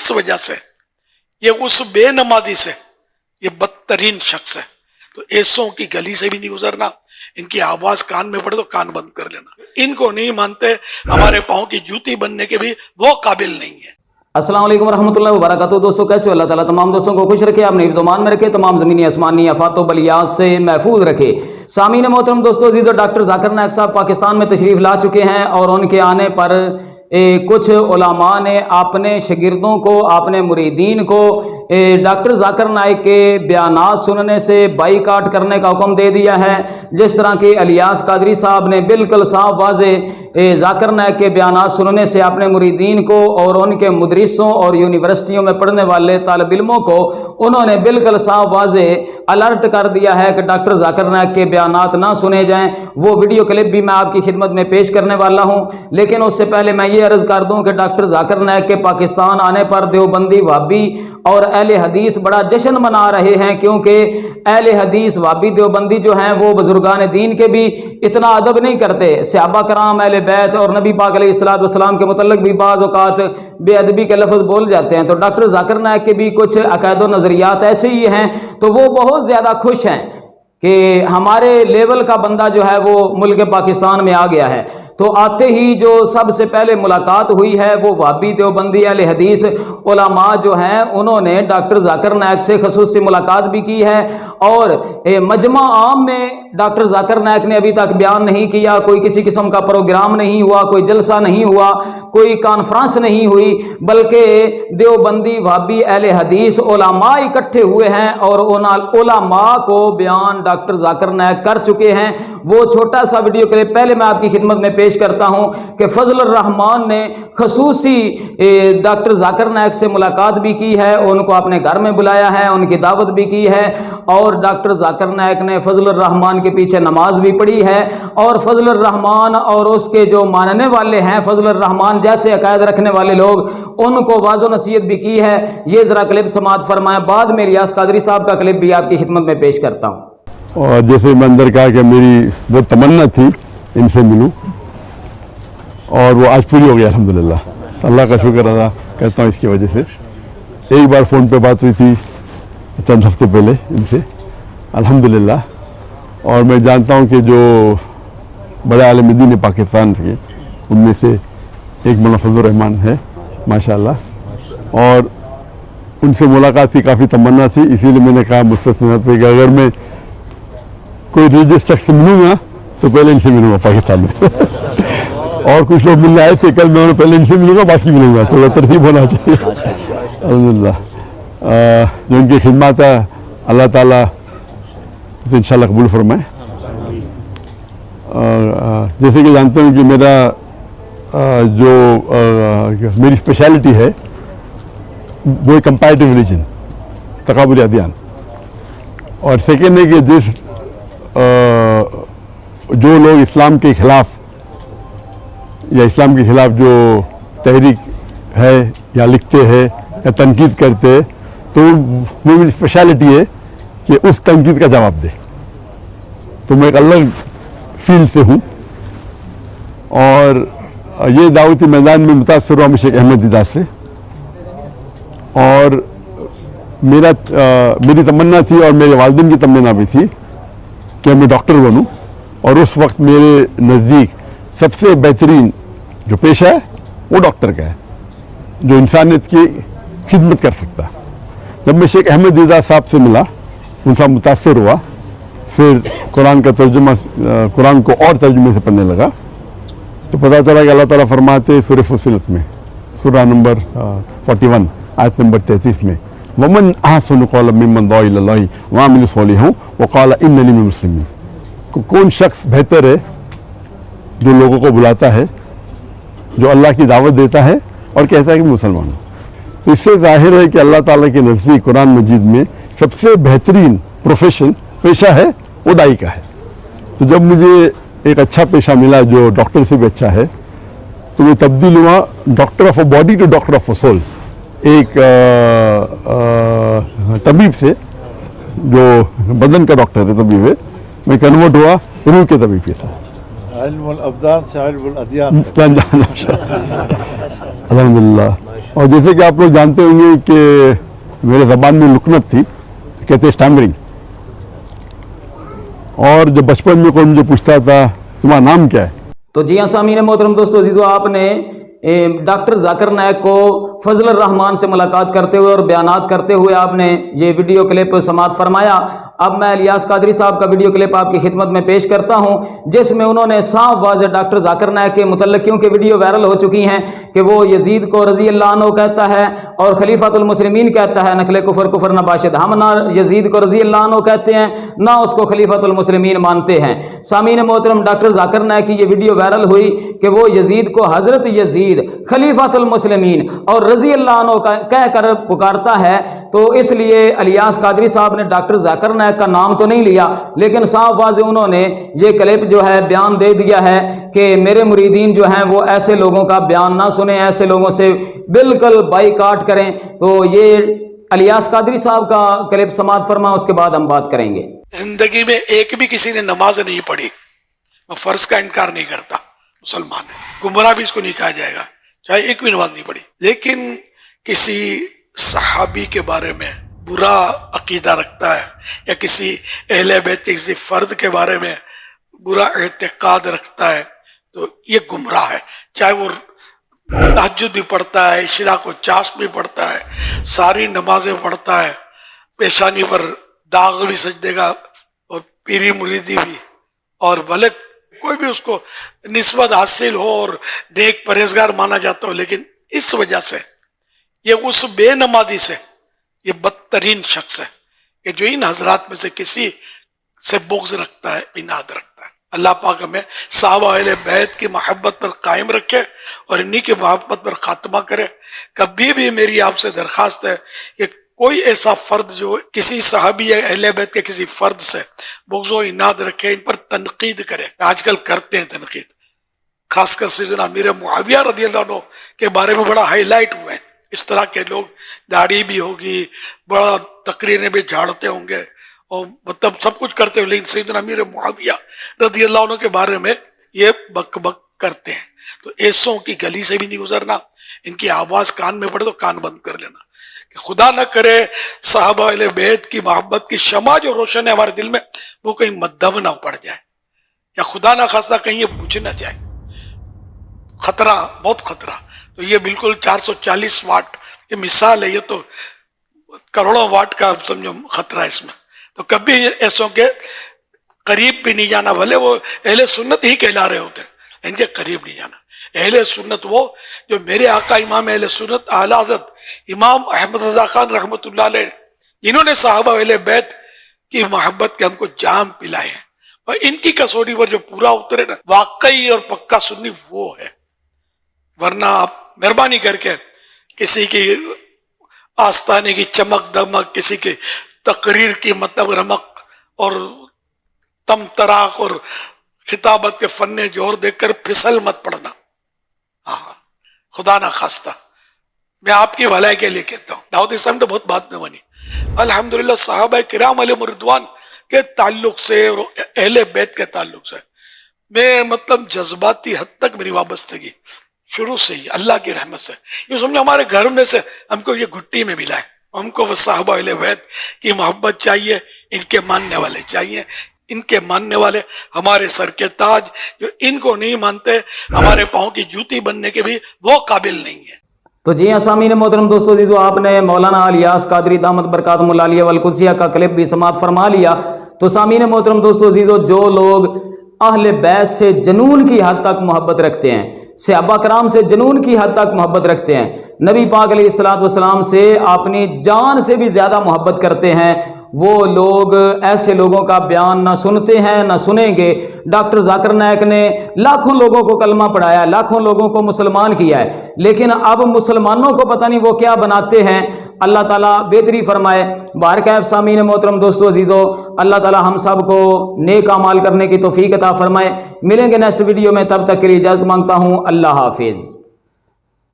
اس وجہ سے یہ اس بے نمازی سے یہ بدترین شخص ہے. تو ایسوں کی گلی سے بھی نہیں گزرنا, ان کی آواز کان میں پڑے تو کان بند کر لینا. ان کو نہیں مانتے, ہمارے پاؤں کی جوتی بننے کے بھی وہ قابل نہیں ہے. السلام علیکم ورحمۃ اللہ وبرکاتہ. دوستوں کیسے ہو؟ اللہ تعالیٰ تمام دوستوں کو خوش رکھے, اپنے حفظ و امان میں رکھے, تمام زمینی آسمانی آفات و بلیات سے محفوظ رکھے. سامعین محترم دوستوں, عزیز و ڈاکٹر ذاکر نائک صاحب پاکستان میں تشریف لا چکے ہیں, اور ان کے آنے پر کچھ علماء نے اپنے شاگردوں کو, اپنے مریدین کو ڈاکٹر ذاکر نائک کے بیانات سننے سے بائیکاٹ کرنے کا حکم دے دیا ہے. جس طرح کہ الیاس قادری صاحب نے بالکل صاف واضح ذاکر نائک کے بیانات سننے سے اپنے مریدین کو اور ان کے مدرسوں اور یونیورسٹیوں میں پڑھنے والے طالب علموں کو انہوں نے بالکل صاف واضح الرٹ کر دیا ہے کہ ڈاکٹر ذاکر نائک کے بیانات نہ سنے جائیں. وہ ویڈیو کلپ بھی میں آپ کی خدمت میں پیش کرنے والا ہوں, لیکن اس سے پہلے میں یہ عرض کر دوں کہ ڈاکٹر ذاکر نائک کے پاکستان آنے پر دیوبندی وہابی اور اہل حدیث بڑا جشن منا رہے ہیں, کیونکہ اہل حدیث وہابی دیوبندی جو ہیں وہ بزرگان دین کے بھی اتنا ادب نہیں کرتے. صحابہ کرام, اہل بیت اور نبی پاک علیہ الصلوۃ والسلام کے متعلق بھی بعض اوقات بے ادبی کے لفظ بول جاتے ہیں. تو ڈاکٹر ذاکر نائک کے بھی کچھ عقائد و نظریات ایسے ہی ہیں, تو وہ بہت زیادہ خوش ہیں کہ ہمارے لیول کا بندہ جو ہے وہ ملک پاکستان میں آ گیا ہے. تو آتے ہی جو سب سے پہلے ملاقات ہوئی ہے وہ وہابی دیوبندی اہل حدیث علماء جو ہیں انہوں نے ڈاکٹر ذاکر نائک سے خصوصی ملاقات بھی کی ہے, اور مجمع عام میں ڈاکٹر ذاکر نائک نے ابھی تک بیان نہیں کیا, کوئی کسی قسم کا پروگرام نہیں ہوا, کوئی جلسہ نہیں ہوا, کوئی کانفرنس نہیں ہوئی, بلکہ دیوبندی وہابی اہل حدیث علماء اکٹھے ہوئے ہیں اور ان علماء کو بیان ڈاکٹر ذاکر نائک کر چکے ہیں. وہ چھوٹا سا ویڈیو کلپ پہلے میں آپ کی خدمت میں پیش کرتا ہوں کہ فضل الرحمان نے خصوصی ڈاکٹر ذاکر نائک سے ملاقات بھی کی ہے, ان کو اپنے گھر میں بلایا ہے, ان کی دعوت بھی کی ہے, اور ڈاکٹر ذاکر نائک نے فضل الرحمان کے پیچھے نماز بھی پڑھی ہے, اور فضل الرحمان اور اس کے جو ماننے والے ہیں, فضل الرحمان جیسے عقائد رکھنے والے لوگ, ان کو واضح و نصیحت بھی کی ہے. یہ ذرا کلپ سماعت فرمائیں, بعد میں الیاس قادری صاحب کا کلپ بھی آپ کی خدمت میں پیش کرتا ہوں. اور جیسے میں اندر کہا کہ میری وہ تمنا تھی ان سے ملوں, اور وہ آج پوری ہو گئی الحمدللہ. اللہ کا شکر ادا کرتا ہوں اس کی وجہ سے. ایک بار فون پہ بات ہوئی تھی چند ہفتے پہلے ان سے الحمدللہ, اور میں جانتا ہوں کہ جو بڑے عالم دین پاکستان تھے ان میں سے ایک مولانا فضل الرحمان ہے ماشاءاللہ, اور ان سے ملاقات کی کافی تمنا تھی. اسی لیے میں نے کہا مستثنا سے کہ اگر میں کوئی ریلیجس شخص سے ملوں گا تو پہلے ان سے ملوں گا پاکستان میں. اور کچھ لوگ ملنے آئے تھے کل, میں انہیں پہلے ان سے ملوں گا باقی ملوں گا, تھوڑا ترتیب ہونا چاہیے الحمدللہ. جو ان کی خدمات ہے اللہ تعالیٰ تو انشاءاللہ قبول فرمائے. جیسے کہ جانتے ہیں کہ جو میری اسپیشلٹی ہے وہ کمپیریٹیو ریلیجن, تقابلی ادیان, اور سیکنڈ ہے کہ جو لوگ اسلام کے خلاف یا اسلام کے خلاف جو تحریک ہے یا لکھتے ہیں یا تنقید کرتے ہیں, تو میری اسپیشلٹی ہے کہ اس تنقید کا جواب دے. تو میں ایک الگ فیلڈ سے ہوں, اور یہ دعوتی میدان میں متاثر ہوا شیخ احمد دیدار سے, اور میری تمنا تھی اور میرے والدین کی تمنا بھی تھی کہ میں ڈاکٹر بنوں, اور اس وقت میرے نزدیک سب سے بہترین جو پیشہ ہے وہ ڈاکٹر کا ہے, جو انسانیت کی خدمت کر سکتا. جب میں شیخ احمد دیدار صاحب سے ملا, ان سے متاثر ہوا, پھر قرآن کا ترجمہ, قرآن کو اور ترجمے سے پڑھنے لگا, تو پتہ چلا کہ اللہ تعالیٰ فرماتے سورہ فصلت میں سورہ نمبر 41 آیت نمبر 33 میں, ومن احسن قولا ممن دعا الی اللہ وعمل صالحا وقال اننی من المسلمین. کون شخص بہتر ہے جو لوگوں کو بلاتا ہے, جو اللہ کی دعوت دیتا ہے اور کہتا ہے کہ مسلمان ہوں. تو اس سے ظاہر ہے کہ اللہ تعالیٰ کے نزدیک قرآن مجید میں سب سے بہترین پروفیشن پیشہ ہے وہ دائی کا ہے. تو جب مجھے ایک اچھا پیشہ ملا جو ڈاکٹر سے بھی اچھا ہے, تو میں تبدیل ہوا doctor of a body to doctor of a soul. ایک طبیب سے جو بدن کا ڈاکٹر ہے طبیب ہے, میں کنورٹ ہوا روح کے طبیب کے ساتھ. علم الابدان سے علم الادیان. الحمدللہ. और जैसे कि आप लोग जानते होंगे कि मेरे ज़बान में लुकनत थी, कहते स्टैमरिंग। और जब बचपन में कोई मुझे पूछता था तुम्हारा नाम क्या है, तो जी हाँ सामीन मोहतरम दोस्तों अजीज़ो, आपने डॉक्टर जाकिर नायक को फजल रहमान से मुलाकात करते हुए और बयानात करते हुए आपने ये वीडियो क्लिप समाअत फरमाया। अब मैं इलियास कादरी साहब का वीडियो क्लिप आपकी खिदमत में पेश करता हूँ, जिसमें उन्होंने साफ वाज़ेह डॉक्टर जाकिर नायक के मुतल्लिक़, क्योंकि वीडियो वायरल हो चुकी हैं कि वो यजीद को रज़ी अल्लाह अन्हु कहता है और खलीफातुल मुस्लिमीन कहता है, नकले कुफर कुफर नबाशिद। हम ना यजीद को रज़ी अल्लाह अन्हु कहते हैं, ना उसको खलीफातुल मुस्लिमीन मानते हैं। सामीन मोहतरम, डॉक्टर जाकिर नायक की ये वीडियो वायरल हुई कि वो यजीद को हज़रत यजीद खलीफातुल मुस्लिमीन और रज़ी अल्लाह अन्हु कह कर पुकारता है। तो इसलिए इलियास कादरी साहब ने डॉक्टर जाकिर नायक का नाम तो नहीं लिया, लेकिन साफ वाज़ेह उन्होंने ये क्लिप जो है बयान दे दिया है कि मेरे मुरीदीन जो हैं वो ऐसे लोगों का बयान ना सुने, ऐसे लोगों से बिल्कुल बाइकाट करें। तो ये इलियास कादरी साहब का क्लिप समाअत फरमा, उसके बाद हम बात करेंगे। जिंदगी में एक भी किसी ने नमाज नहीं पढ़ी, वो फर्ज का इनकार नहीं करता, मुसलमान है, गुमराह भी इसको नहीं कहा जाएगा, चाहे एक भी नमाज नहीं पढ़ी। लेकिन किसी सहाबी के बारे में बुरा अकीदा रखता है या किसी अहले बैत के किसी फर्द के बारे में बुरा एतकाद रखता है, तो ये गुमराह है। चाहे वो तहज्जुद भी पढ़ता है, इशराक व चाश भी पढ़ता है, सारी नमाजें पढ़ता है, पेशानी पर दाग भी सजदे का और पीरी मुरीदी भी, और भले कोई भी उसको निस्बत हासिल हो और नेक परहेजगार माना जाता हो, लेकिन इस वजह से ये उस बेनमाजी से ये बदतरीन शख्स है कि जो इन हजरात में से किसी से बुग़्ज़ रखता है, इनाद रखता है। अल्लाह पाक हमें सहाबा अहले बैत की मोहब्बत पर कायम रखे और इन्हीं की मोहब्बत पर खात्मा करे। कभी भी मेरी आपसे दरख्वास्त है कि कोई ऐसा फर्द जो किसी सहाबी या अहले बैत के किसी फर्द से बुग़्ज़ व इनाद रखे, इन पर तनकीद करे। आजकल करते हैं तनकीद, खासकर सैयदना अमीर मुआविया रज़ी अल्लाह अन्हु के बारे में बड़ा हाईलाइट हुए हैं। इस तरह के लोग, दाढ़ी भी होगी, बड़ा तकरीरें भी झाड़ते होंगे और मतलब सब कुछ करते हो, लेकिन सैयदना अमीर मुआविया रज़ी अल्लाह अन्हु के बारे में ये बक बक करते हैं। तो ऐसों की गली से भी नहीं गुजरना, इनकी आवाज कान में पड़े तो कान बंद कर लेना, कि खुदा न करे साहबा अहले बैत की मोहब्बत की शमा जो रोशन है हमारे दिल में, वो कहीं मद्दम ना पड़ जाए, या खुदा ना खास्ता कहीं ये बुझ ना जाए। खतरा, बहुत खतरा। तो ये बिल्कुल 440 वाट ये मिसाल है, ये तो करोड़ों वाट का समझो खतरा है इसमें। तो कभी ऐसों के करीब भी नहीं जाना, भले वो अहले सुन्नत ही कहला रहे होते, इनके करीब नहीं जाना। अहले सुन्नत वो जो मेरे आका इमाम अहले सुन्नत आला हज़रत इमाम अहमद रज़ा खान रहमतुल्लाह अलैह, इन्होंने साहबा अहले बैत की मोहब्बत के हमको जाम पिलाए हैं, और इनकी कसौटी पर जो पूरा उतरे ना, वाकई और पक्का सुन्नी वो है। वरना आप मेहरबानी करके किसी की आस्ताने की चमक दमक, किसी की तकरीर की मतलब रमक और तम तराक और खिताबत के फन्ने जोर देखकर फिसल मत पड़ना। हाँ, खुदा ना खास्ता, मैं आपकी भलाई के लिए कहता हूँ। दाऊद इस्लाम तो बहुत बात में बनी। अल्हम्दुलिल्लाह साहबा किराम अलैहिम रिदवान के ताल्लुक से और अहले बैत के ताल्लुक से मैं मतलब जज्बाती हद तक मेरी वाबस्तगी शुरू से ही अल्लाह की रहमत से, ये समझो हमारे घर में से हमको ये घुट्टी में मिला है। हमको वो साहबा अहले बैत की मोहब्बत चाहिए, इनके मानने वाले चाहिए, इनके मानने वाले हमारे सर के ताज, जो इनको नहीं मानते हमारे पाँव की जूती बनने के भी वो काबिल नहीं है। तो जी हाँ सामीन मोहतरम दोस्तों जी, जो आपने मौलाना इलियास कादरी दामत बरकातुहुल आलिया वल कुदसिया का क्लिप भी समाअत फरमा लिया। तो सामीन मोहतरम दोस्तों जी, जो लोग अहले बैत से जनून की हद तक मोहब्बत रखते हैं, सहाबा कराम से जनून की हद तक मोहब्बत रखते हैं, नबी पाक अलैहिस्सलातु वस्सलाम से अपनी जान से भी ज़्यादा मोहब्बत करते हैं, वो लोग ऐसे लोगों का बयान ना सुनते हैं ना सुनेंगे। डॉक्टर जाकिर नायक ने लाखों लोगों को कलमा पढ़ाया, लाखों लोगों को मुसलमान किया है, लेकिन अब मुसलमानों को पता नहीं वो क्या बनाते हैं। अल्लाह ताला बेहतरी फरमाए। बारकाब सामीन मोहतरम दोस्तों अजीज़ो, अल्लाह ताला हम सब को नेक अमाल करने की तौफीक अता फरमाए। मिलेंगे नेक्स्ट वीडियो में, तब तक के लिए इजाज़त मांगता हूँ। अल्लाह हाफिज़।